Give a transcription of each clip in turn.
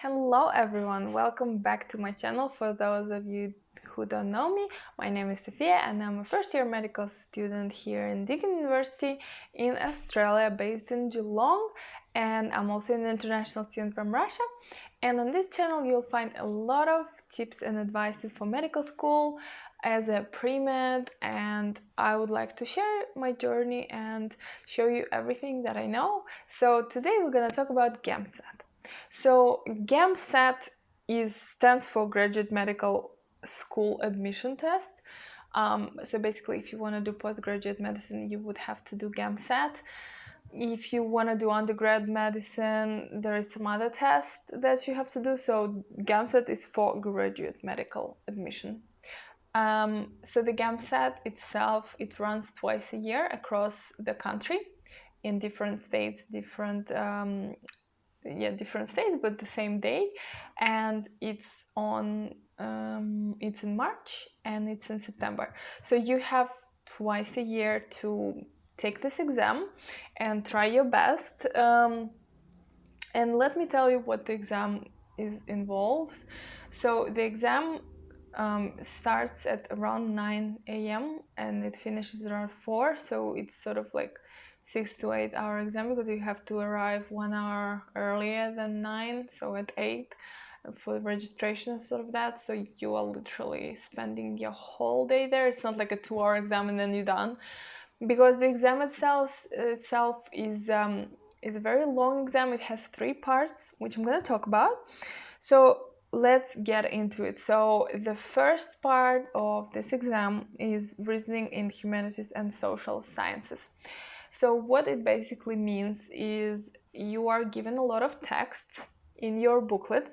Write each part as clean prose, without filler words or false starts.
Hello everyone, welcome back to my channel. For those of you who don't know me, my name is Sophia and I'm a first year medical student here in Deakin University in Australia, based in Geelong, and I'm also an international student from Russia. And on this channel you'll find a lot of tips and advices for medical school as a pre-med, and I would like to share my journey and show you everything that I know. So today we're gonna talk about Gamsat. So Gamsat stands for Graduate Medical School Admission Test. So basically, if you want to do postgraduate medicine, you would have to do Gamsat. If you want to do undergrad medicine, there is some other test that you have to do. So Gamsat is for graduate medical admission. So the Gamsat itself, it runs twice a year across the country in different states, different states, but the same day, and it's in March and it's in September. So you have twice a year to take this exam and try your best. And let me tell you what the exam involves. So the exam starts at around 9 a.m. and it finishes around 4, so it's sort of like 6 to 8 hour exam, because you have to arrive 1 hour earlier than 9, so at 8 for registration and sort of that. So you are literally spending your whole day there. It's not like a 2-hour exam and then you're done, because the exam itself is a very long exam. It has 3 parts, which I'm going to talk about. So let's get into it. So the first part of this exam is reasoning in humanities and social sciences. So what it basically means is you are given a lot of texts in your booklet,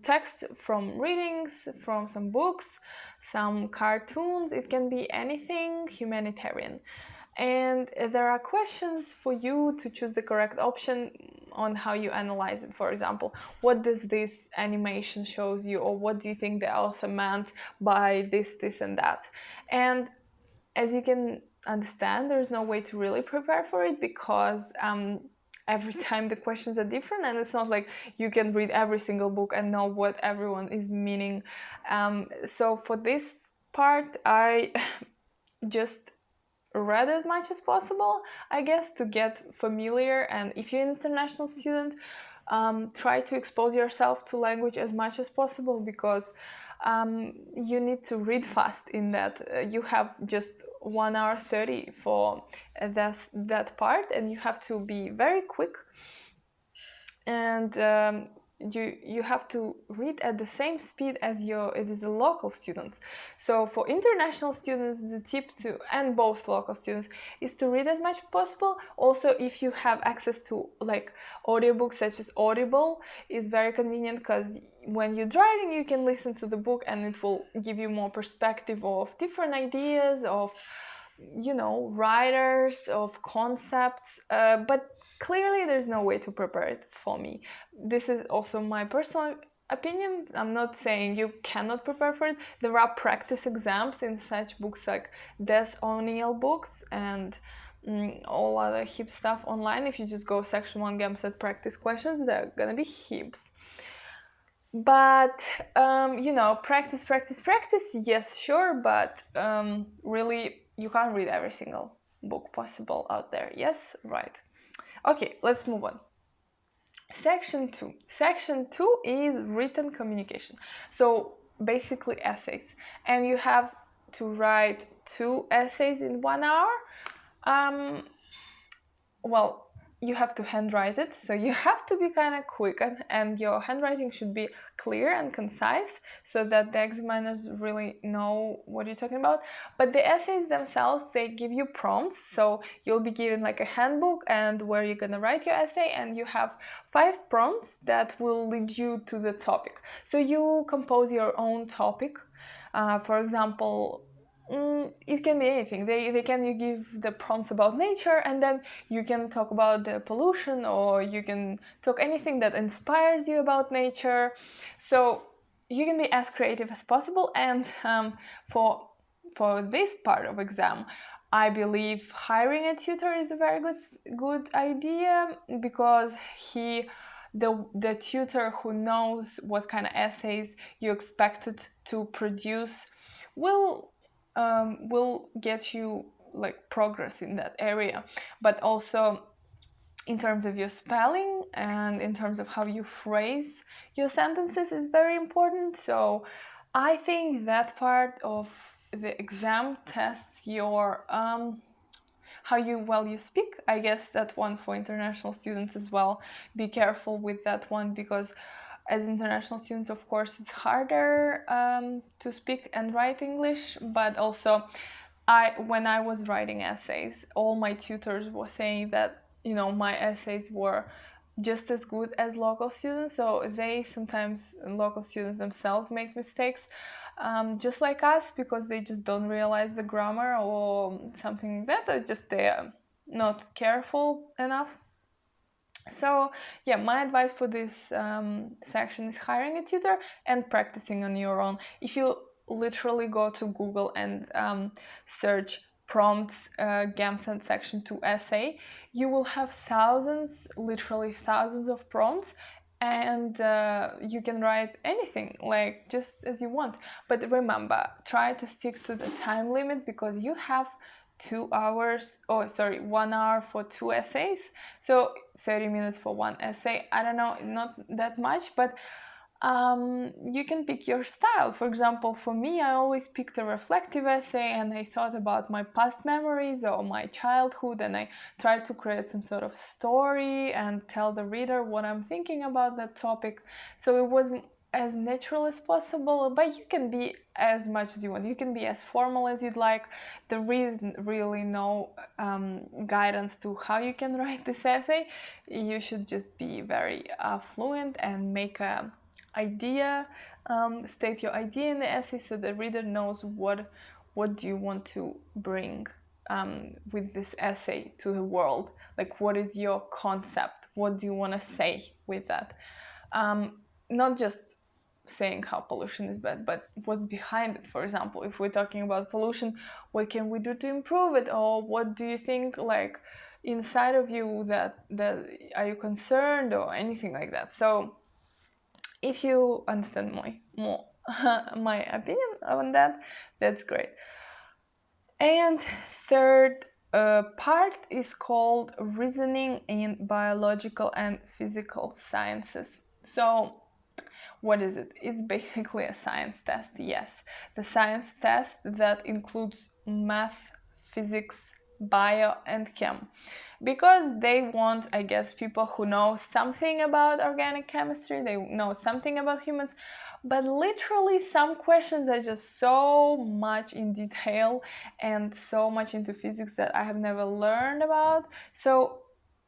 text from readings, from some books, some cartoons. It can be anything humanitarian. And there are questions for you to choose the correct option on how you analyze it. For example, what does this animation shows you, or what do you think the author meant by this, and that? And as you can understand, there's no way to really prepare for it, because every time the questions are different, and it's not like you can read every single book and know what everyone is meaning. So for this part, I just read as much as possible, I guess, to get familiar. And if you're an international student, try to expose yourself to language as much as possible, because you need to read fast in that. You have just 1 hour 30 for that part, and you have to be very quick, and you have to read at the same speed as it is a local students. So for international students, the tip to, and both local students, is to read as much as possible. Also, if you have access to like audiobooks such as Audible, is very convenient, because when you're driving you can listen to the book and it will give you more perspective of different ideas of, you know, writers, of concepts, but clearly there's no way to prepare it for me. This is also my personal opinion. I'm not saying you cannot prepare for it. There are practice exams in such books like Des O'Neill books and all other hip stuff online. If you just go section 1 Gamsat practice questions, there are gonna be heaps. But you know, practice, yes, sure, but really you can't read every single book possible out there. Yes, right. Okay, let's move on. Section 2 is written communication. So basically essays, and you have to write 2 essays in 1 hour. Well, you have to handwrite it, so you have to be kind of quick, and your handwriting should be clear and concise, so that the examiners really know what you're talking about. But the essays themselves, they give you prompts, so you'll be given like a handbook and where you're gonna write your essay, and you have 5 prompts that will lead you to the topic. So you compose your own topic. For example, it can be anything. They can, you give the prompts about nature, and then you can talk about the pollution, or you can talk anything that inspires you about nature. So you can be as creative as possible. And for this part of exam, I believe hiring a tutor is a very good idea, because he the tutor who knows what kind of essays you expected to produce will get you like progress in that area. But also in terms of your spelling and in terms of how you phrase your sentences is very important. So I think that part of the exam tests your how well you speak. I guess that one for international students as well. Be careful with that one, because as international students, of course, it's harder to speak and write English. But also, when I was writing essays, all my tutors were saying that, you know, my essays were just as good as local students. So local students themselves make mistakes, just like us, because they just don't realize the grammar or something like that, or just they're not careful enough. So yeah, my advice for this section is hiring a tutor and practicing on your own. If you literally go to Google and search prompts Gamsat section 2 essay, you will have thousands, literally thousands of prompts, and you can write anything, like just as you want. But remember, try to stick to the time limit, because you have 1 hour for 2 essays, so 30 minutes for one essay. I don't know, not that much, but you can pick your style. For example, for me, I always picked a reflective essay, and I thought about my past memories or my childhood, and I tried to create some sort of story and tell the reader what I'm thinking about that topic. So it was as natural as possible, but you can be as much as you want. You can be as formal as you'd like. There is really no guidance to how you can write this essay. You should just be very fluent and make a idea, state your idea in the essay, so the reader knows what do you want to bring with this essay to the world. Like, what is your concept? What do you want to say with that? Not just saying how pollution is bad, but what's behind it. For example, if we're talking about pollution, what can we do to improve it? Or what do you think, like, inside of you, that are you concerned, or anything like that? So if you understand my opinion on that, that's great. And third part is called reasoning in biological and physical sciences. So what is it? It's basically a science test, yes. The science test that includes math, physics, bio, and chem. Because they want, I guess, people who know something about organic chemistry, they know something about humans, but literally some questions are just so much in detail and so much into physics that I have never learned about. So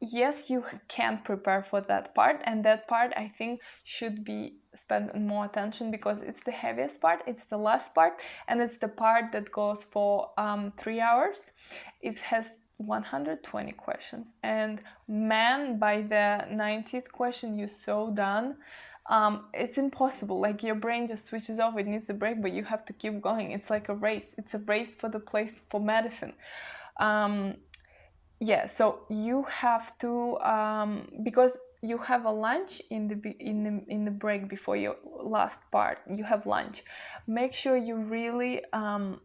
yes, you can prepare for that part, and that part I think should be spent more attention, because it's the heaviest part, it's the last part, and it's the part that goes for 3 hours. It has 120 questions, and man, by the 90th question you're so done. It's impossible, like your brain just switches off, it needs a break, but you have to keep going. It's like a race, it's a race for the place for medicine. Yeah, so you have to because you have a lunch in the break before your last part. You have lunch. Make sure you really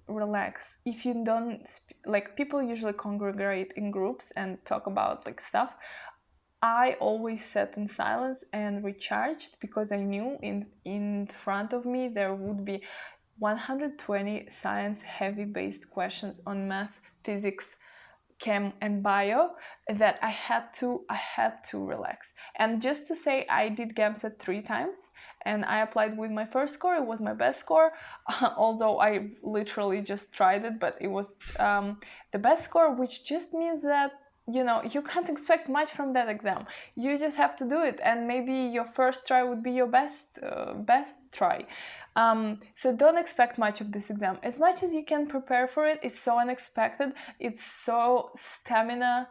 relax. If you don't like, people usually congregate in groups and talk about like stuff. I always sat in silence and recharged, because I knew in front of me there would be 120 science heavy based questions on math, physics, chem, and bio, that I had to relax. And just to say, I did Gamsat 3 times, and I applied with my first score. It was my best score, although I literally just tried it, but it was the best score, which just means that, you know, you can't expect much from that exam. You just have to do it, and maybe your first try would be your best try. So don't expect much of this exam. As much as you can prepare for it, it's so unexpected. It's so stamina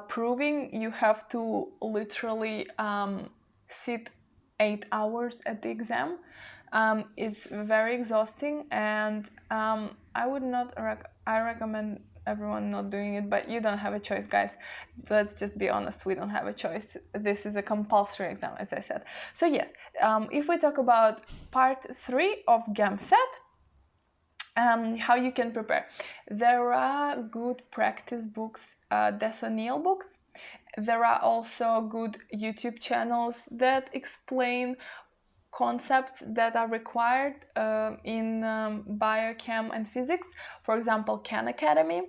proving. You have to literally sit 8 hours at the exam. It's very exhausting, and I would not. I recommend everyone not doing it, but you don't have a choice, guys. Let's just be honest, we don't have a choice. This is a compulsory exam, as I said. So yeah, if we talk about part 3 of GAMSAT, how you can prepare. There are good practice books, Des O'Neill books. There are also good YouTube channels that explain concepts that are required in biochem and physics. For example, Khan Academy.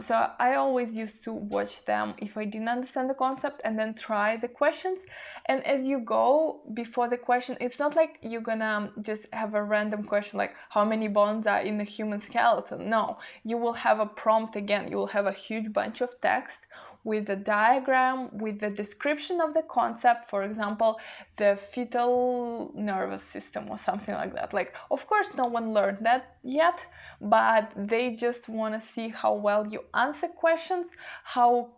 So I always used to watch them if I didn't understand the concept and then try the questions. And as you go before the question, it's not like you're gonna just have a random question like how many bones are in the human skeleton. No, you will have a prompt again. You will have a huge bunch of text with a diagram, with the description of the concept, for example, the fetal nervous system or something like that. Like, of course, no one learned that yet, but they just want to see how well you answer questions, how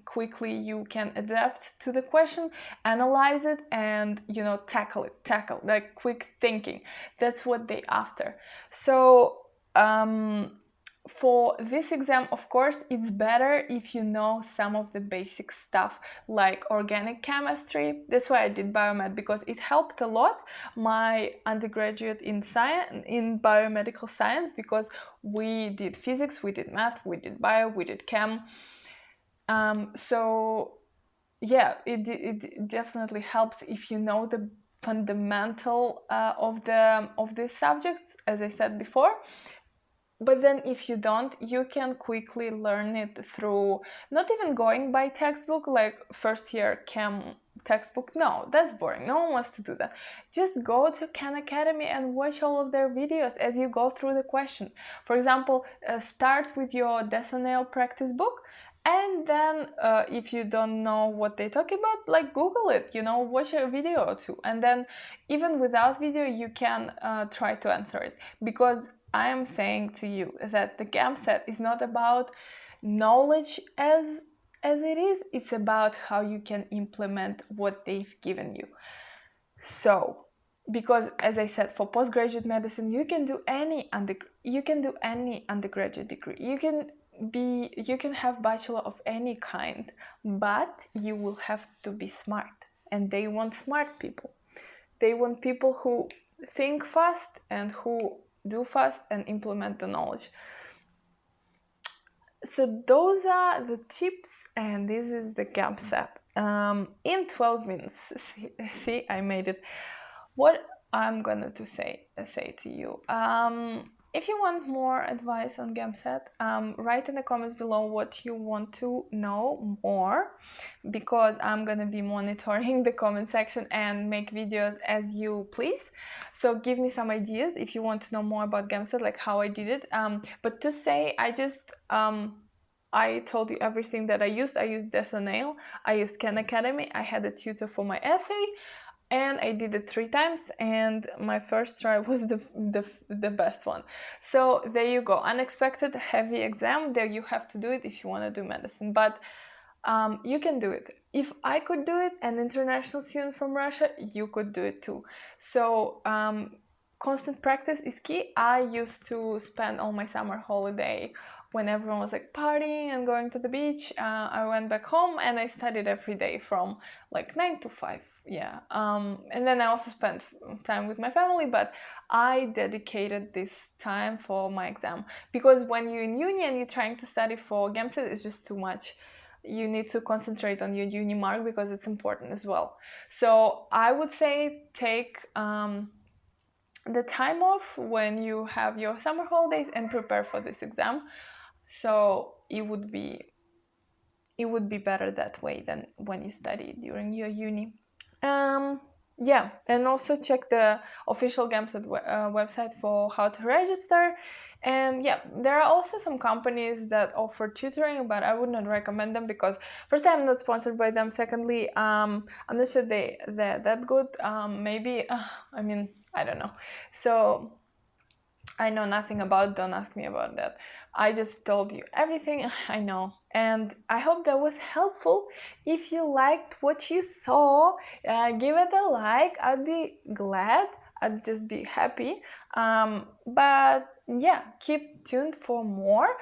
quickly you can adapt to the question, analyze it, and tackle like quick thinking. That's what they after. So for this exam, of course, it's better if you know some of the basic stuff like organic chemistry. That's why I did biomed, because it helped a lot my undergraduate in science, in biomedical science, because we did physics, we did math, we did bio, we did chem. So yeah, it definitely helps if you know the fundamental of these subjects, as I said before. But then if you don't, you can quickly learn it through not even going by textbook, like first year chem textbook. No, that's boring. No one wants to do that. Just go to Khan Academy and watch all of their videos as you go through the question. For example, start with your Des O'Neill practice book, and then if you don't know what they talk about, like Google it, watch a video or two. And then even without video, you can try to answer it, because I am saying to you that the GAMSAT is not about knowledge as it is. It's about how you can implement what they've given you. So, because as I said, for postgraduate medicine, you can do any undergraduate degree. You can have bachelor of any kind, but you will have to be smart. And they want smart people. They want people who think fast and who do fast and implement the knowledge. So those are the tips, and this is the GAMSAT in 12 minutes. See, I made it. What I'm gonna say to you, if you want more advice on GAMSAT, write in the comments below what you want to know more, because I'm gonna be monitoring the comment section and make videos as you please. So give me some ideas if you want to know more about GAMSAT, like how I did it. But to say, I told you everything that I used. I used Des O'Neill, I used Khan Academy, I had a tutor for my essay, and I did it 3 times, and my first try was the best one. So there you go. Unexpected, heavy exam. There you have to do it if you want to do medicine, but you can do it. If I could do it, an international student from Russia, you could do it too. So constant practice is key. I used to spend all my summer holiday when everyone was like partying and going to the beach. I went back home and I studied every day from like 9 to 5. Yeah. And then I also spent time with my family, but I dedicated this time for my exam, because when you're in uni and you're trying to study for GAMSAT, it's just too much. You need to concentrate on your uni mark because it's important as well. So I would say take the time off when you have your summer holidays and prepare for this exam. So it would be better that way than when you study during your uni. Yeah, and also check the official GAMSAT website for how to register. And yeah, there are also some companies that offer tutoring, but I would not recommend them because first, I'm not sponsored by them. Secondly, I'm not sure they're that good. Maybe, I mean, I don't know. So I know nothing about, don't ask me about that. I just told you everything I know, and I hope that was helpful. If you liked what you saw, give it a like. I'd be glad. I'd just be happy. But yeah, keep tuned for more.